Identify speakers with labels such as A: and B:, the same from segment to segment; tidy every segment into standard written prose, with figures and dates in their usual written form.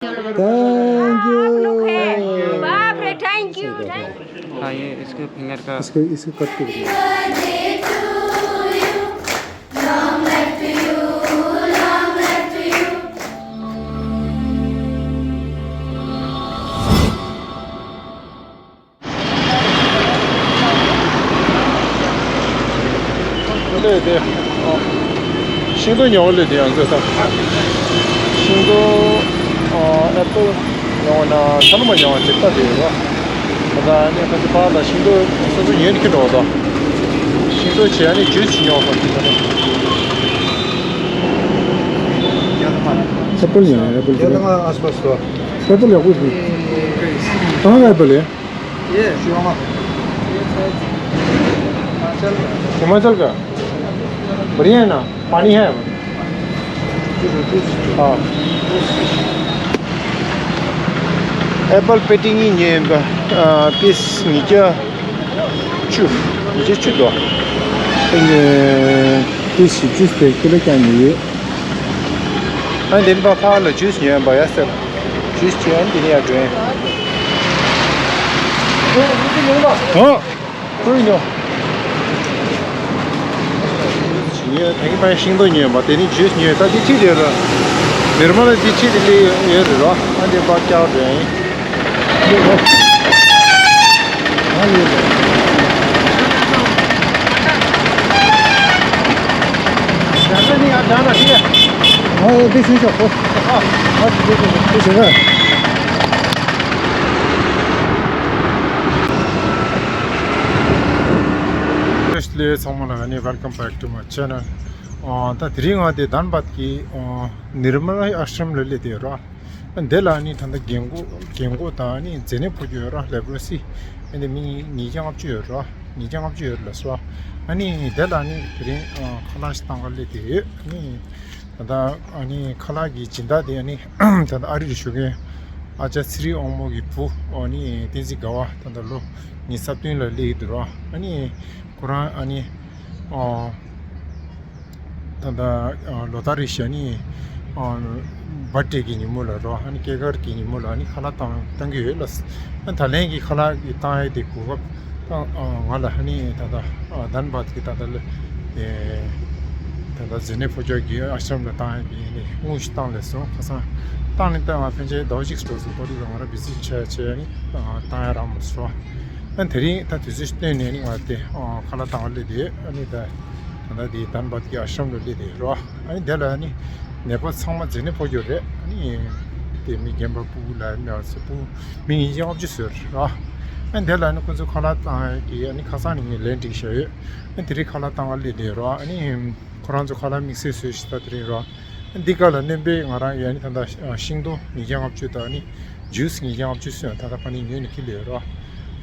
A: Thank you.
B: बाप रे, thank you.
C: हाँ ये इसके फिंगर का
A: इसको कट कर दिया। 네. 신도 영어를 대한서 신도 애플 영어나 사람만 영어 찍다 돼요. 그다음에 같이 봐다 신도 소소 이해를 넣어서 신도 제한이 주스 영어 같은 एप्पल नहीं है एप्पल
D: ये तो आसपास तो
A: एप्पल या कुछ भी कहाँ का एप्पल है
D: ये शिवामा
A: हिमाचल का बढ़िया है ना पानी है हाँ एप्पल पेटिंग ये पीस नीचे चू दो ये पीस जूस पे किलो क्या नहीं है anh đến vào pha là juice nhé bảo sẽ juice chén thì này rồi tôi nhớ chỉ thấy bài sinh đôi nhé mà đến juice nhé ta đi chơi được rồi nếu mà đi chơi thì nhớ rồi anh đi vào cháo rồi this is your post. This is it. Firstly, someone welcome back to my channel. The dream of the Danbat ki Nirmala Ashram lily there. And Delani and the Gengo Tani, Zenepujura, Leprosy, and the mini Nijang of Jura, Nijang of Jura, Ani Delani, Kalash Tangality. 다 아니 칼라기 진다데 아니 다 아리를 쇼게 아자 스리 오모기 부 아니 디지 가와 단달로 니 삽틴을 리드로 아니 쿠란 아니 단다 로타리션이 바테기 니몰로 아니 케거기 니몰로 아니 칼라 당기엘스 안 달랭기 칼라 이타에 데고 말라 아니 다다 단바트 다달 에 다 제네포저기 아시람다 타이비 무스탄레서 가서 타는 때만 편제 로직스토스 보리가 말아 비지 체체니 타야람스로 안테리 다 뒤지스테니 아니 와테 칼라 타올리디 아니다 나디 단바티 아시람르리디로 아니 데라니 네버 상마 제네포저레 아니 데미 gemba pula 나스부 미니지 옵지스르 안데라는 군수 칼라 타기 아니 카사니 렌티셔 안테리 칼라 타올리디로 아니 코란조 칼라 믹스 스시다드리로 디칼라 네베 마라 야니 탄다 싱도 니장업주다니 주스 니장업주스 타다 파니 니니 킬레로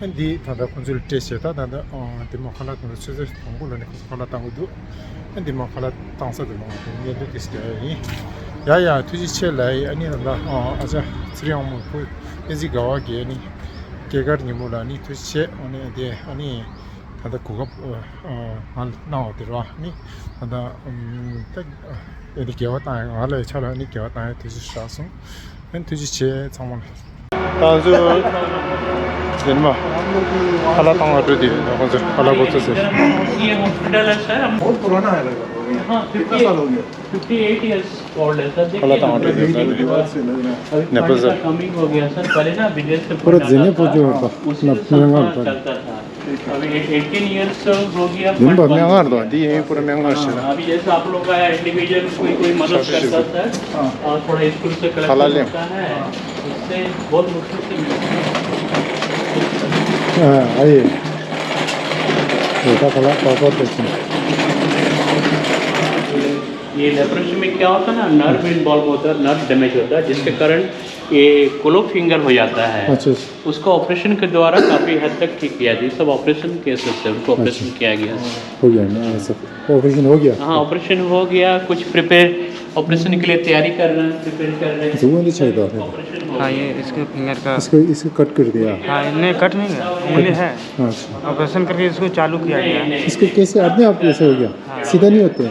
A: 안디 타다 콘줄 테스타 타다 데모 칼라 콘스 동굴네 칼라 당우도 안디 모 칼라 당사도 모 니도 키스데니 야야 투지체라이 아니 탄다 아자 스리옹모 푸 에지 가와게 아니 게가르니 몰라니 투지체 오네 데 아니 다다 고급 나오더라 니 다다 딱 여기 개왔다 알아 차라 니 개왔다 뒤지 싸서 엔 뒤지체 정말 다주 जनमा खाला तांगा तो दी मतलब खाला बहुत से
E: ये hospital है सर
D: बहुत पुराना है लगा
E: हाँ 58 इयर्स ओल्ड है सर
A: खाला तांगा तो दी
E: नेपाल से कमिंग हो गया सर पहले ना विदेश से
A: पूरा जिने पूछो होता ना महंगा
E: चलता था अभी 18 इयर्स हो गया
A: दिन भर महंगा तो दी ये पूरा महंगा है
E: अभी जैसे आप लोग का इंडिविजुअल कोई मदद करता है और थोड़ा स्कूल से कलेक्ट होता है इससे बहुत मुश्किल से मिलता है
A: हाँ आइए देखा खाला बहुत अच्छा
E: ये लेप्रोसी में क्या होता है ना नर्व इन्वॉल्व होता है नर्व डैमेज होता है जिसके कारण ये क्लो फिंगर हो जाता है
A: अच्छा
E: उसको ऑपरेशन के द्वारा काफ़ी हद तक ठीक किया जाए सब ऑपरेशन केसेस से उनको ऑपरेशन किया गया
A: हो गया ना सब ऑपरेशन हो गया
E: हाँ ऑपरेशन हो गया कुछ प्रिपेयर ऑपरेशन के लिए तैयारी कर रहे हैं प्रिपेयर कर रहे हैं
A: जुआ नहीं चाहिए था
E: ऑपरेशन हो
C: हाँ ये इसके फिंगर का
A: इसको कट कर दिया
C: हाँ इन्हें कट नहीं है उंगली है
A: अच्छा
C: ऑपरेशन करके इसको चालू किया गया है
A: इसको कैसे अपने आप कैसे हो गया सीधा नहीं होते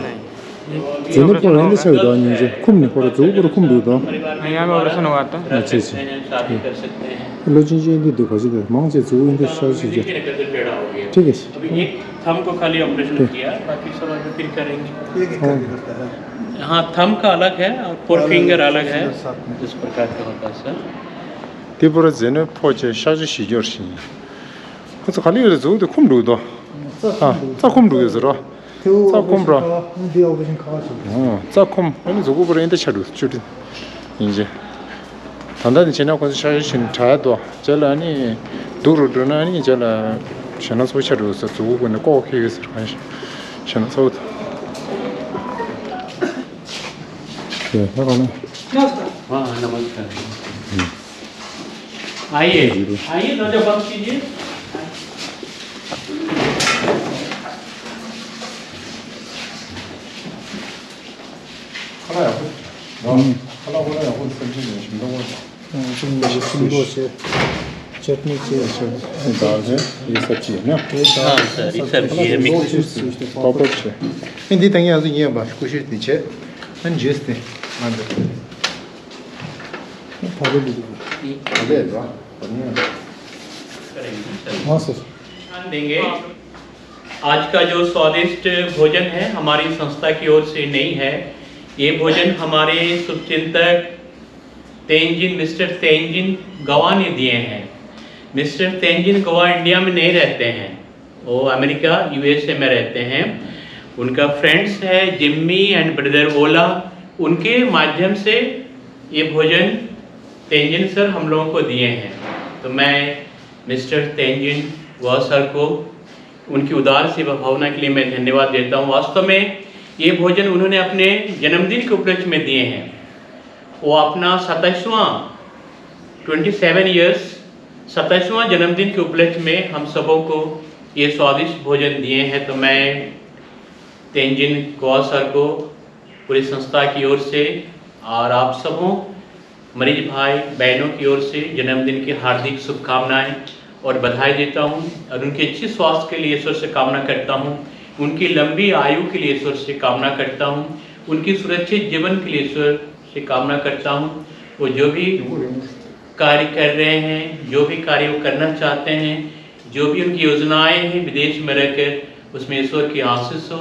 A: 전에 보는데 저도 아니 이제 쿰니 거라 저거로 쿰도다
C: यहाँ पे ऑपरेशन हुआ था
A: अच्छा अच्छा
E: शादी कर सकते हैं
A: 로진지인데 도 가지다 망제 저인데 샤시죠
E: लेकिन अगर तो टेढ़ा हो गया
A: ठीक है
E: अभी एक थंब को खाली ऑपरेशन किया बाकी सब आगे फिर करेंगे
D: ये एक करके करता है
E: हाँ थंब का अलग है और फोर फिंगर अलग है इस प्रकार का होता है सर
A: 디보라 전에 포제 샤지 시저시 그래서 갈리를 저도 쿰도다 자 쿰도여서라 자 쿰브라
D: 디 오브신 카가지고
A: 자 쿰 아니 저거 버린데 차로 줄이 이제 단단히 지나고 샤신 차도 절아니 두루드나니 절아 샤나 소샤로서 저거는 꼭 해서 관심 샤나 소도 네 하고는
E: हाँ नमस्कार आइए आइए दरवाजा बंद कीजिए
A: 하나야 하나보다야 혼 선진이 심도고
D: 좀 신도시 चटनीचे
A: दाल है ये सब्जी है ना
E: हाँ सर ये सब्जी है मिक्स
A: पापड़ है
D: hindi tangi azu ye ba kushit niche an jeste mande
A: 밥을
D: abe ba
A: हाँ सर
E: ध्यान देंगे आज का जो स्वादिष्ट भोजन है हमारी संस्था की ओर से नहीं है ये भोजन हमारे शुभचिंतक तेंजिन मिस्टर तेंजिन गवा ने दिए हैं मिस्टर तेंजिन गवा इंडिया में नहीं रहते हैं वो अमेरिका यूएसए में रहते हैं उनका फ्रेंड्स है जिम्मी एंड ब्रदर ओला उनके माध्यम से ये भोजन तेंजिन सर हम लोगों को दिए हैं तो मैं मिस्टर तेंजिन गवा सर को उनकी उदार सेवा भावना के लिए मैं धन्यवाद देता हूँ वास्तव में ये भोजन उन्होंने अपने जन्मदिन के उपलक्ष्य में दिए हैं वो अपना 27वां जन्मदिन के उपलक्ष्य में हम सबों को ये स्वादिष्ट भोजन दिए हैं तो मैं तेंजिन गवा सर को पूरी संस्था की ओर से और आप सबों मरीज भाई बहनों की ओर से जन्मदिन की हार्दिक शुभकामनाएं और बधाई देता हूं और उनके अच्छे स्वास्थ्य के लिए ईश्वर से कामना करता हूं उनकी लंबी आयु के लिए ईश्वर से कामना करता हूं उनकी सुरक्षित जीवन के लिए ईश्वर से कामना करता हूं वो जो भी कार्य कर रहे हैं जो भी कार्य वो करना चाहते हैं जो भी उनकी योजनाएं हैं विदेश में रहकर उसमें ईश्वर की आशीष हो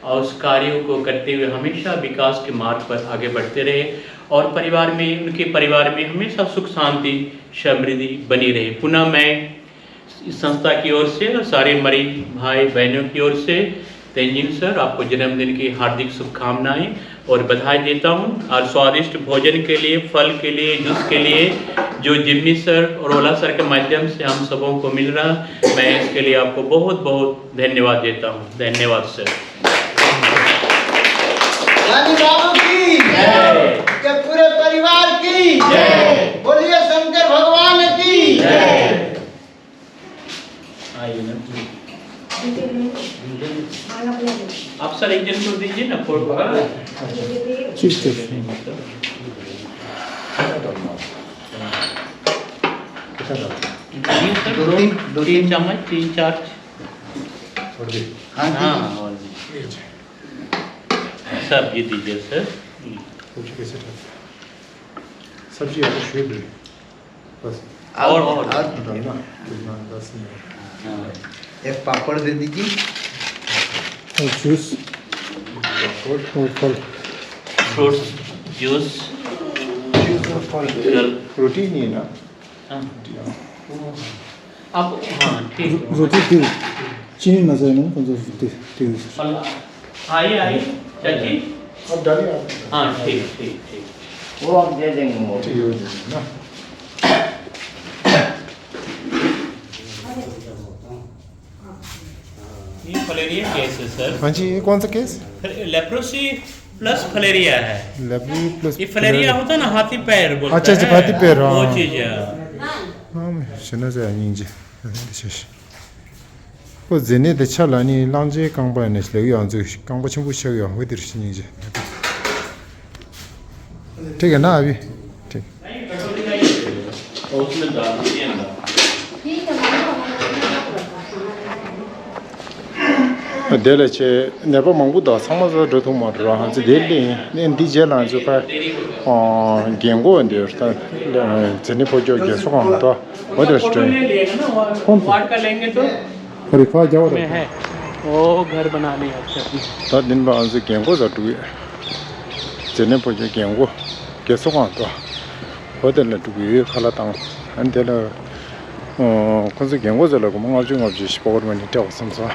E: और उस कार्यों को करते हुए हमेशा विकास के मार्ग पर आगे बढ़ते रहे और परिवार में उनके परिवार में हमेशा सुख शांति समृद्धि बनी रहे पुनः मैं इस संस्था की ओर से और सारे मरीज भाई बहनों की ओर से तेंजिन सर आपको जन्मदिन की हार्दिक शुभकामनाएं और बधाई देता हूं और स्वादिष्ट भोजन के लिए फल के लिए जूस के लिए जो जिम्मी सर और ओला सर के माध्यम से हम सबों को मिल रहा मैं इसके लिए आपको बहुत बहुत धन्यवाद देता हूं धन्यवाद सर
F: रानी बाबू की जय के पूरे परिवार की जय बोलिए शंकर भगवान की जय
E: आइए ना आप सर एक जन को दीजिए ना फोटो दो तीन चम्मच 3-4 हाँ और सब्जी दीजिए सर
A: सब्जी आपको शेप दे बस
E: और
A: डालना
F: एक पापड़ दे दीजिए
A: और जूस और फल
E: फ्रूट्स जूस
A: रोटी नहीं है ना
E: आप हाँ ठीक
D: रोटी दी चीनी मसाला में कौन सा दी
E: आइए आइए चाची
A: अब डालिए आप
E: हाँ ठीक ठीक ठीक
F: वो आप दे देंगे वो
A: ठीक हो जाएगा ना
E: ये फलेरिया केस है सर
A: हाँ जी ये कौन सा केस
E: लेप्रोसी प्लस फलेरिया है
A: लेबरी प्लस
E: ये फलेरिया होता है ना हाथी पैर बोलते
A: अच्छा, अच्छा,
E: हैं,
A: हाथी पैर,
E: वो
A: हाँ।
E: चीज है
A: 신나서 아닌지 사실 그 전에 대차라니 랑제 강바에 내려요 안 저기 강바 친구 시작이야 왜 들으시는지 되게 나비 되게
E: और उसमें डाल दीजिए अंदर
A: 데레체 네버 망고다 상마서 저도 말로 한지 데리 엔디젤라 저가 겐고인데 제니 보죠 계속한다 어디서
E: वाट का लेंगे तो
A: रिफा जाओ
E: में है वो घर बनाने है
A: 다 दिन बाद से 겐고 저도 제니 보죠 겐고 계속한다 어디를 두고 칼라당 안데라 그래서 겐고 저라고 뭔가 좀 없이 15원만 있다고 섬서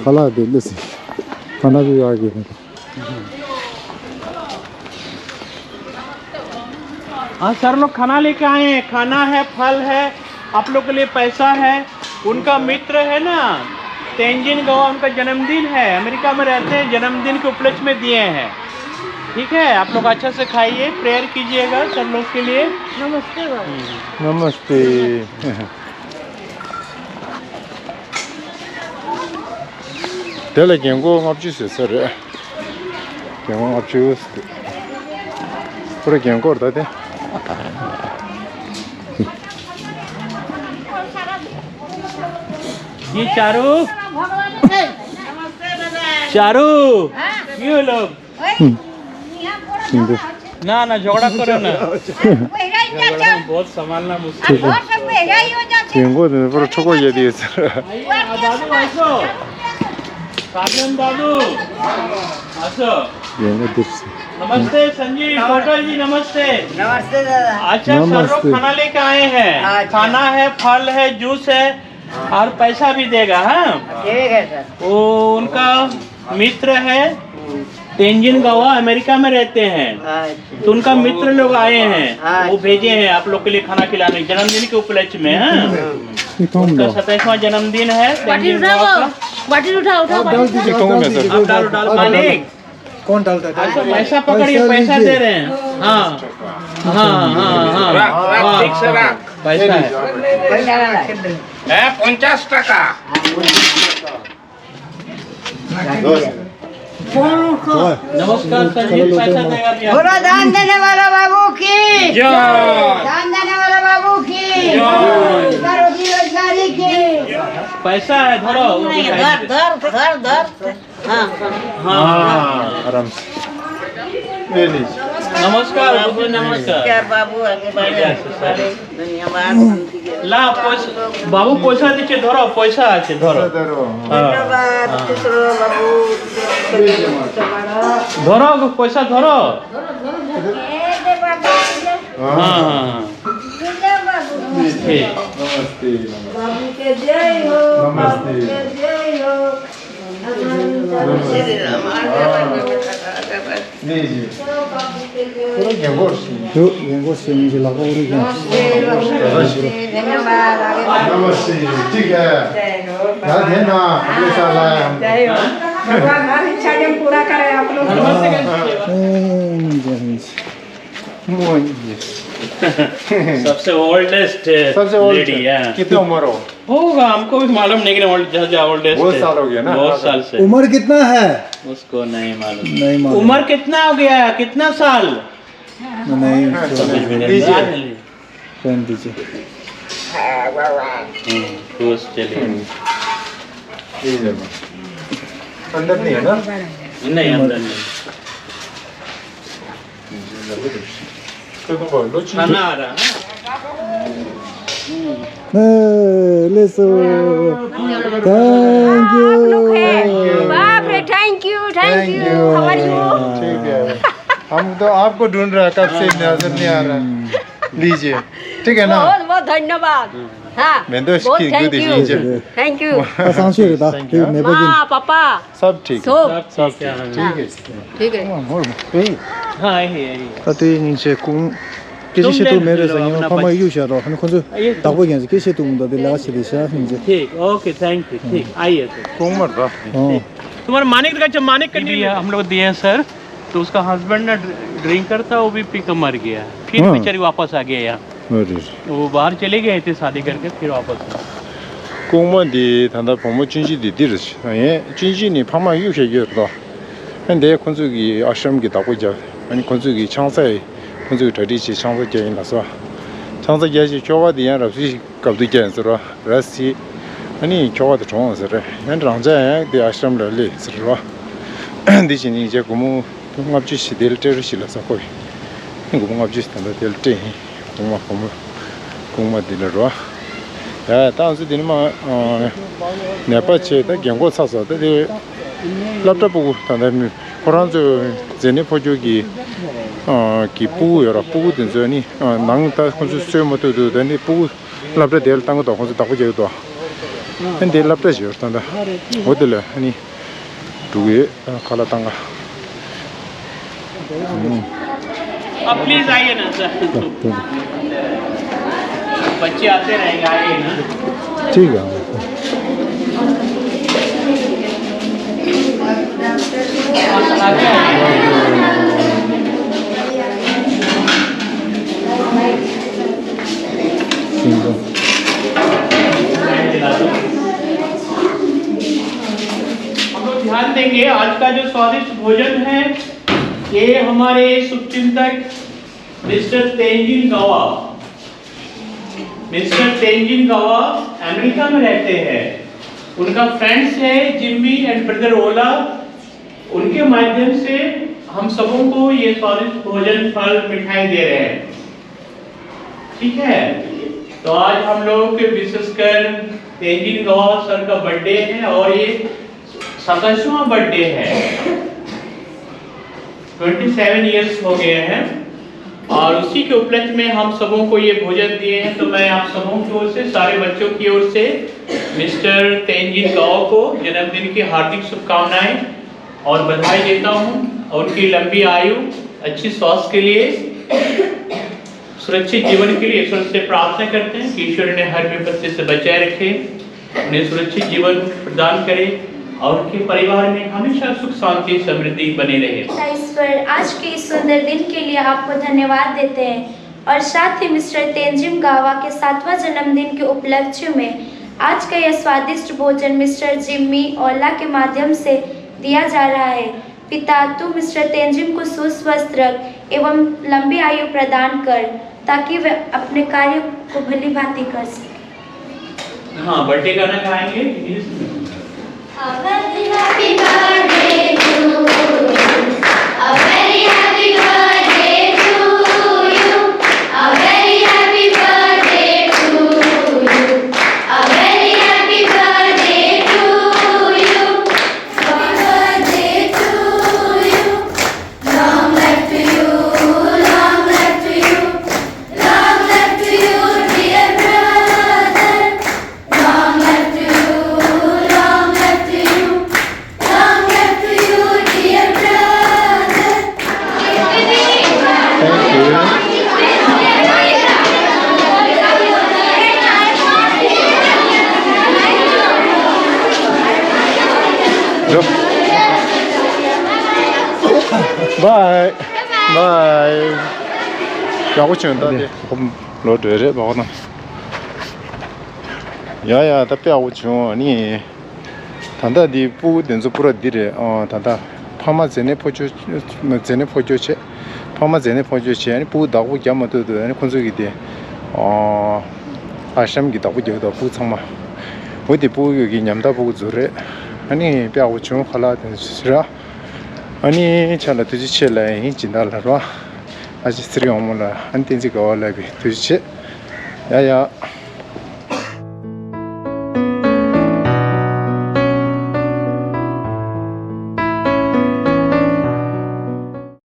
A: खाला दे ले खाना भी आ गया
E: हाँ सर लोग खाना लेके आए हैं खाना है फल है आप लोग के लिए पैसा है उनका मित्र है ना तेंजिन गवा उनका जन्मदिन है अमेरिका में रहते हैं जन्मदिन के उपलक्ष्य में दिए हैं ठीक है आप लोग अच्छा से खाइए प्रेयर कीजिएगा सर लोग के लिए
B: नमस्ते
A: नमस्ते तेरे गेंगो आपजी से सर गेंगो आपजी उसके पूरे गेंगो और दादे
E: ये चारू चारू क्यों लोग ना ना झगड़ा करो ना बहुत संभालना मुश्किल
A: गेंगो ने पूरा चोको ये दिए सर
E: दादू आसो साजन दादू आसो
A: गेंगो दिस
E: नमस्ते संजीव कोटल जी नमस्ते
F: नमस्ते दादा
E: अच्छा सर लोग खाना लेके आए हैं खाना है फल है जूस है और पैसा भी देगा हाँ
F: ठीक है सर
E: वो उनका मित्र है तेंजिन गवा अमेरिका में रहते हैं तो उनका मित्र लोग आए हैं वो भेजे हैं आप लोग के लिए खाना खिलाने जन्मदिन के उपलक्ष्य में हाँ उनका 27वां जन्मदिन है तेंजिन गवा का
B: बाटी उठाओ उठाओ
E: आप डालो मालिक
D: कौन डालता है
E: अच्छा पैसा पकड़िए पैसा दे रहे हैं हाँ हाँ हाँ हाँ पैसा है
C: 50 টাকা
E: नमस्कार संजीव पैसा देगा भैया
F: बोलो दान देने वाला बाबू की दान देने वाला बाबू की रोजी रोजगारी की
E: पैसा है धरो
F: धर हाँ
A: आराम से ले लीजिए
E: नमस्कार बाबू नमस्कार
F: बाबू आगे बढ़े धन्यवाद
E: ला पैसा बाबू पैसा दीजिए धरो पैसा আছে ধরো
F: धन्यवाद बाबू
E: ধরো पैसा ধরো हाँ हाँ ठीक
A: नमस्ते
F: बाबू के जय हो
A: नमस्ते
F: जय हो
A: लीजिए पूरा गेंगो तो गेंगो से मुझे लगा और
F: धन्यवाद
A: नमस्ते ठीक है ध्यान देना पैसा लाया हम
B: भगवान हर इच्छा जो पूरा करे आप लोग
E: सबसे ओल्डेस्ट लेडी है
A: कितने उम्र हो
E: होगा हमको भी मालूम नहीं कि ओल्डेस्ट
A: बहुत साल हो गया ना
E: बहुत साल से
D: उम्र कितना है
E: उसको नहीं मालूम
D: नहीं मालूम
E: उम्र कितना हो गया कितना साल
D: नहीं
A: लीजिए
D: पेन दीजिए
E: खुश चलिए
A: लीजिए अंदर नहीं है ना
E: नहीं अंदर नहीं खाना आ रहा है
D: लेसो थैंक यू
B: बाप रे thank you how are you
A: ठीक है हम तो आपको ढूंढ रहे हैं कब से नजर नहीं आ रहा लीजिए ठीक है ना
B: बहुत बहुत धन्यवाद हाँ
A: मैं तो
B: बहुत
A: इसकी गुड लीजिए
B: थैंक यू
D: 상수에다
B: हाँ पापा
A: सब ठीक है
B: सब
E: ठीक है
B: ठीक है
E: हाँ यही यही
D: 그때 이제 공 계시도 매래서 이거 파마 유셔로 하는 건조 다고 이제 계시도 문도 내가 시리샤 이제
E: ठीक ओके थैंक यू ठीक आइए सर
A: उम्र था
E: तुम्हारे मानिक का मानिक करनी हम लोग दिए हैं सर तो उसका हस्बैंड ना ड्रिंकर था वो भी पी कर मर गया फिर
A: हाँ।
E: बेचारी वापस आ गया यहाँ वो बाहर चले गए थे शादी करके फिर वापस आए
A: 공무원이 단다 부모 진지디 디르시 예 진지니 파마 유셔여다 근데 건축이 아시험기 다고 이제 아니 건축이 창사에 건축이 더디지 창사 제인라서 자 당사 예지 교화디야 라시 갑디겐스로 라시 아니 교화도 좋은서래 연랑자 대 아시람들이 스르와 디진이 이제 고모 공합주시 될 때를 실어서 거의 이거 공합주시 단다 될때 공마들로 야 다음에 되는마 네파체다 경고 사서 되 laptop 보고 단다미 코란저 제네 포조기 기부 여러 부부 된저니 낭다 콘수스 모토도 되니 부부 laptop 될 땅도 콘수 다 보제도 근데 laptop이요 단다 어딜래 아니 두개 칼라탕가
E: अब प्लीज आइए ना सर बच्चे आते रहेंगे आइए ना
A: ठीक है
E: हम लोग ध्यान देंगे आज का जो स्वादिष्ट भोजन है ये हमारे शुभचिंतक मिस्टर तेंजिन गावा अमेरिका में रहते हैं। उनका फ्रेंड्स है जिम्मी एंड ब्रदर ओला। उनके माध्यम से हम सबों को ये स्वादिष्ट भोजन फल मिठाई दे रहे हैं। ठीक है, तो आज हम लोग विशेषकर तेंजिन गावा सर का बर्थडे है और ये 27वां बर्थडे है। 27 इयर्स हो गए हैं और उसी के उपलक्ष्य में हम सबों को ये भोजन दिए हैं। तो मैं आप सबों की ओर से, सारे बच्चों की ओर से मिस्टर तेंजिन गाओ को जन्मदिन की हार्दिक शुभकामनाएं और बधाई देता हूं और उनकी लंबी आयु, अच्छी स्वास्थ्य के लिए, सुरक्षित जीवन के लिए ईश्वर से प्रार्थना करते हैं कि ईश्वर ने हर विपत्ति से बचाए रखे, उन्हें सुरक्षित जीवन प्रदान करे और उनके परिवार में हमेशा सुख शांति समृद्धि बनी रहे।
G: ईश्वर, आज के इस सुंदर दिन के लिए आपको धन्यवाद देते हैं और साथ ही मिस्टर तेंजिन गावा के 7वां जन्मदिन के उपलक्ष्य में आज का यह स्वादिष्ट भोजन मिस्टर जिम्मी ओला के माध्यम से दिया जा रहा है। पिता, तू मिस्टर तेंजिन को सुस्वस्थ रख एवं लंबी आयु प्रदान कर ताकि वे अपने कार्य को भली भांति कर सके।
E: हाँ, बर्थडे गाना गाएंगे।
G: A very happy birthday to you. A very happy birthday to you. A very happy birthday to you. A very happy birthday to you. Happy birthday to you. Long life to you. Long life to you. Long life to you, dear brother. Long life to you. Long life to you. Long life to you, dear brother.
A: Bye. Bye. 야구 치는다. 좀 로드에 먹어놔. 야야, 답변 하고 줘. 아니. 단다디 부 된소 뿌려디래. 단다 파마 전에 포주 전에 포주체. 파마 전에 포주체. 아니 부 다고 겸어도 아니 콘소기 돼. 아샴기 다고 저도 부 참마. 어디 부 여기 냠다 보고 저래. 아니 뼈하고 좀 할라 된시라. 아니 잘라 두지체라 이 진달라로. 아직 스리 오물라 안텐지가 올라비 두지체. 야야